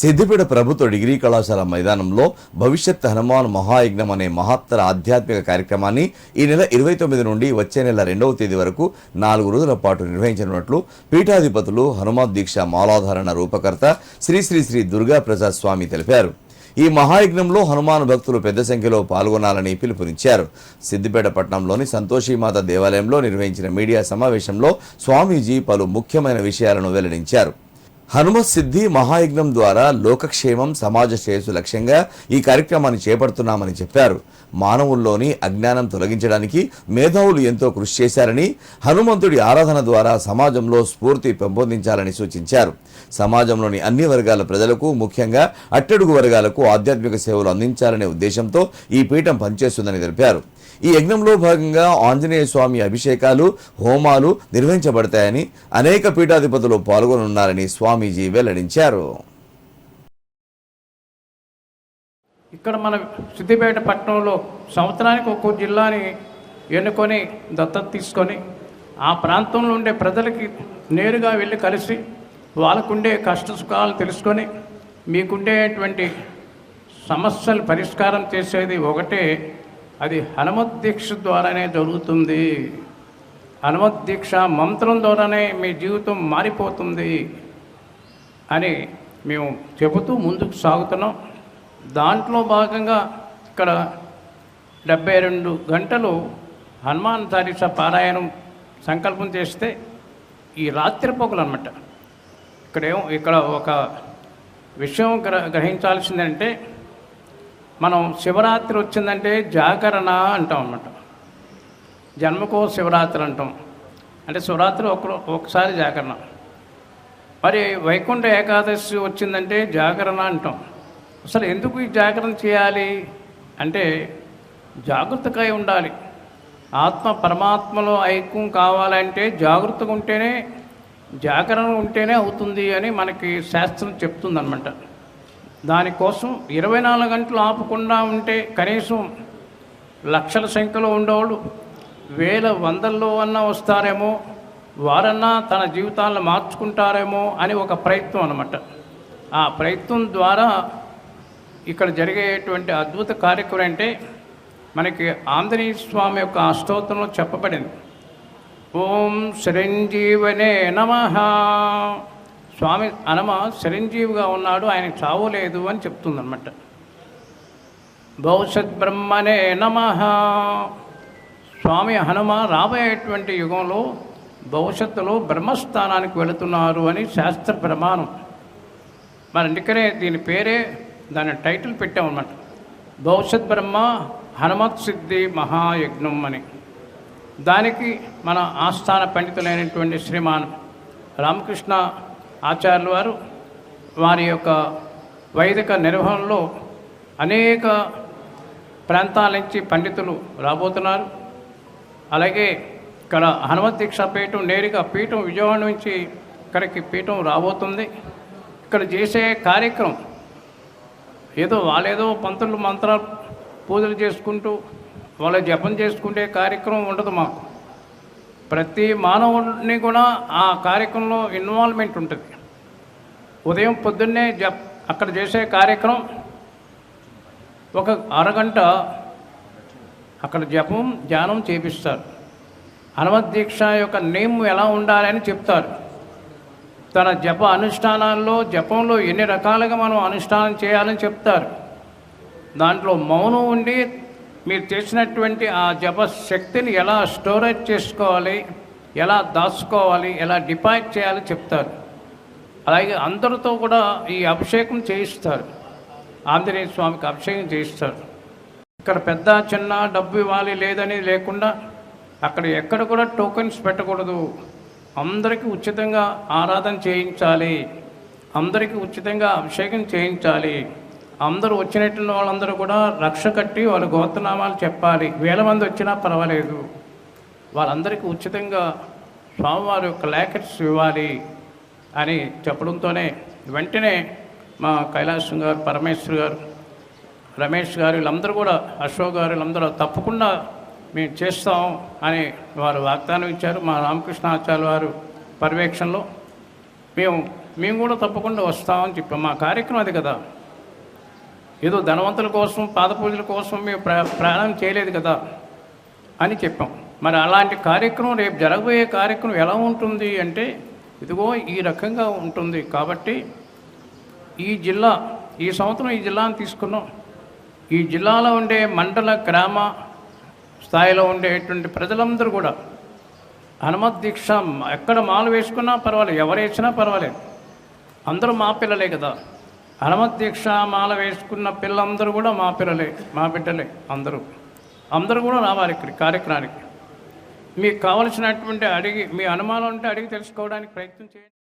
సిద్దిపేట ప్రభుత్వ డిగ్రీ కళాశాల మైదానంలో భవిష్యత్ హనుమాన్ మహాయజ్ఞం అనే మహత్తర ఆధ్యాత్మిక కార్యక్రమాన్ని ఈ నెల 29 నుండి వచ్చే నెల 2వ తేదీ వరకు 4 రోజుల పాటు నిర్వహించనున్నట్లు పీఠాధిపతులు హనుమత్ దీక్ష మాలాధారణ రూపకర్త శ్రీ శ్రీ శ్రీ దుర్గా ప్రసాద్ స్వామి తెలిపారు. ఈ మహాయజ్ఞంలో హనుమాన్ భక్తులు పెద్ద సంఖ్యలో పాల్గొనాలని పిలుపునిచ్చారు. సిద్దిపేట పట్టణంలోని సంతోషిమాత దేవాలయంలో నిర్వహించిన మీడియా సమావేశంలో స్వామీజీ పలు ముఖ్యమైన విషయాలను వెల్లడించారు. హనుమత్ సిద్ధి మహాయజ్ఞం ద్వారా లోకక్షేమం, సమాజ శ్రేయస్సు లక్ష్యంగా ఈ కార్యక్రమాన్ని చేపడుతున్నామని చెప్పారు. మానవుల్లోని అజ్ఞానం తొలగించడానికి మేధావులు ఎంతో కృషి చేశారని, హనుమంతుడి ఆరాధన ద్వారా సమాజంలో స్ఫూర్తి పెంపొందించాలని సూచించారు. సమాజంలోని అన్ని వర్గాల ప్రజలకు, ముఖ్యంగా అట్టడుగు వర్గాలకు ఆధ్యాత్మిక సేవలు అందించాలనే ఉద్దేశంతో ఈ పీఠం పనిచేస్తుందని తెలిపారు. ఈ యజ్ఞంలో భాగంగా ఆంజనేయ స్వామి అభిషేకాలు, హోమాలు నిర్వహించబడతాయని, అనేక పీఠాధిపతులు పాల్గొనున్నారని స్వామీజీ వెల్లడించారు. ఇక్కడ మన సిద్దిపేట పట్టణంలో సంవత్సరానికి ఒక్కో జిల్లాని ఎన్నుకొని దత్తత తీసుకొని ఆ ప్రాంతంలో ఉండే ప్రజలకి నేరుగా వెళ్ళి కలిసి వాళ్ళకుండే కష్ట సుఖాలు తెలుసుకొని మీకుండేటువంటి సమస్యలు పరిష్కారం చేసేది ఒకటే, అది హనుమత్ దీక్ష ద్వారానే జరుగుతుంది. హనుమత్ దీక్ష మంత్రం ద్వారానే మీ జీవితం మారిపోతుంది అని మేము చెబుతూ ముందుకు సాగుతున్నాం. దాంట్లో భాగంగా ఇక్కడ 72 గంటలు హనుమాన్ చాలీసా పారాయణం సంకల్పం చేస్తే ఈ రాత్రి పొగలు అన్నమాట. ఇక్కడ ఒక విషయం గ్రహించాల్సిందంటే, మనం శివరాత్రి వచ్చిందంటే జాగరణ అంటాం అన్నమాట. జన్మకో శివరాత్రి అంటాం, అంటే శివరాత్రి ఒకసారి జాగరణ. మరి వైకుంఠ ఏకాదశి వచ్చిందంటే జాగరణ అంటాం. అసలు ఎందుకు ఈ జాగరణ చేయాలి అంటే, జాగృతగా ఉండాలి. ఆత్మ పరమాత్మలో ఐక్యం కావాలంటే జాగృతగా ఉంటేనే, జాగరణ ఉంటేనే అవుతుంది అని మనకి శాస్త్రం చెప్తుందన్నమాట. దానికోసం 24 గంటలు ఆపకుండా ఉంటే కనీసం లక్షల సంఖ్యలో ఉండేవాళ్ళు వేల వందల్లో అన్నా వస్తారేమో, వారన్నా తన జీవితాలను మార్చుకుంటారేమో అని ఒక ప్రయత్నం అన్నమాట. ఆ ప్రయత్నం ద్వారా ఇక్కడ జరిగేటువంటి అద్భుత కార్యక్రమం అంటే, మనకి ఆంజనేయ స్వామి యొక్క అష్టోత్తరంలో చెప్పబడింది. ఓం చిరంజీవనే నమః. స్వామి హనుమ చిరంజీవిగా ఉన్నాడు, ఆయన చావు లేదు అని చెప్తుందన్నమాట. భవిష్యత్ బ్రహ్మనే నమః. స్వామి హనుమ రాబోయేటువంటి యుగంలో భవిష్యత్తులో బ్రహ్మస్థానానికి వెళుతున్నారు అని శాస్త్ర ప్రమాణం. మరి అందుకనే దీని పేరే, దాని టైటిల్ పెట్టామన్నమాట, భవిష్యత్ బ్రహ్మ హనుమత్ సిద్ధి మహాయజ్ఞం అని. దానికి మన ఆస్థాన పండితులైనటువంటి శ్రీమాన్ రామకృష్ణ ఆచార్యుల వారు వారి యొక్క వైదిక నిర్వహణలో అనేక ప్రాంతాల నుంచి పండితులు రాబోతున్నారు. అలాగే ఇక్కడ హనుమత్ దీక్ష పీఠం నేరుగా పీఠం విజయవాడ నుంచి ఇక్కడికి పీఠం రాబోతుంది. ఇక్కడ చేసే కార్యక్రమం ఏదో వాళ్ళేదో పంతులు మంత్రాలు పూజలు చేసుకుంటూ వాళ్ళ జపం చేసుకుంటే కార్యక్రమం ఉండదు. మాకు ప్రతి మానవుడిని కూడా ఆ కార్యక్రమంలో ఇన్వాల్వ్మెంట్ ఉంటుంది. ఉదయం పొద్దున్నే అక్కడ చేసే కార్యక్రమం ఒక అరగంట అక్కడ జపం ధ్యానం చేపిస్తారు. హనుమత్ దీక్ష యొక్క నియమం ఎలా ఉండాలని చెప్తారు. తన జప అనుష్ఠానాల్లో జపంలో ఎన్ని రకాలుగా మనం అనుష్ఠానం చేయాలని చెప్తారు. దాంట్లో మౌనం ఉండి మీరు చేసినటువంటి ఆ జప శక్తిని ఎలా స్టోరేజ్ చేసుకోవాలి, ఎలా దాచుకోవాలి, ఎలా డిపాజిట్ చేయాలి చెప్తారు. అలాగే అందరితో కూడా ఈ అభిషేకం చేయిస్తారు. ఆంజనేయ స్వామికి అభిషేకం చేయిస్తారు. ఇక్కడ పెద్ద చిన్న డబ్బు ఇవ్వాలి లేదని లేకుండా, అక్కడ ఎక్కడ కూడా టోకెన్స్ పెట్టకూడదు. అందరికీ ఉచితంగా ఆరాధన చేయించాలి, అందరికీ ఉచితంగా అభిషేకం చేయించాలి. అందరూ వచ్చినట్టు వాళ్ళందరూ కూడా రక్ష కట్టి వాళ్ళ గోత్రనామాలు చెప్పాలి. వేల మంది వచ్చినా పర్వాలేదు, వాళ్ళందరికీ ఉచితంగా స్వామివారి యొక్క లాకెట్స్ ఇవ్వాలి అని చెప్పడంతోనే వెంటనే మా కైలాసం గారు, పరమేశ్వర్ గారు, రమేష్ గారు, వీళ్ళందరూ కూడా, అశోక్ గారు, వీళ్ళందరూ తప్పకుండా మేము చేస్తాం అని వారు వాగ్దానం ఇచ్చారు. మా రామకృష్ణ ఆచార్య వారు పర్యవేక్షణలో మేము మేము కూడా తప్పకుండా వస్తామని చెప్పాం. మా కార్యక్రమం అది కదా. ఏదో ధనవంతుల కోసం పాద పూజల కోసం మేము ప్రయాణం చేయలేదు కదా అని చెప్పాం. మరి అలాంటి కార్యక్రమం రేపు జరగబోయే కార్యక్రమం ఎలా ఉంటుంది అంటే ఇదిగో ఈ రకంగా ఉంటుంది. కాబట్టి ఈ సంవత్సరం ఈ జిల్లాను తీసుకున్నాం. ఈ జిల్లాలో ఉండే మండల గ్రామ స్థాయిలో ఉండేటువంటి ప్రజలందరూ కూడా హనుమత్ దీక్ష ఎక్కడ మాలు వేసుకున్నా పర్వాలేదు, ఎవరు వేసినా పర్వాలేదు, అందరూ మా పిల్లలే కదా. హనుమత్ దీక్ష మాల వేసుకున్న పిల్లలందరూ కూడా మా పిల్లలే, మా బిడ్డలే. అందరూ కూడా రావాలి ఇక్కడికి కార్యక్రమానికి. మీకు కావలసినటువంటి మీ అనుమానం ఉంటే అడిగి తెలుసుకోవడానికి ప్రయత్నం చేయండి.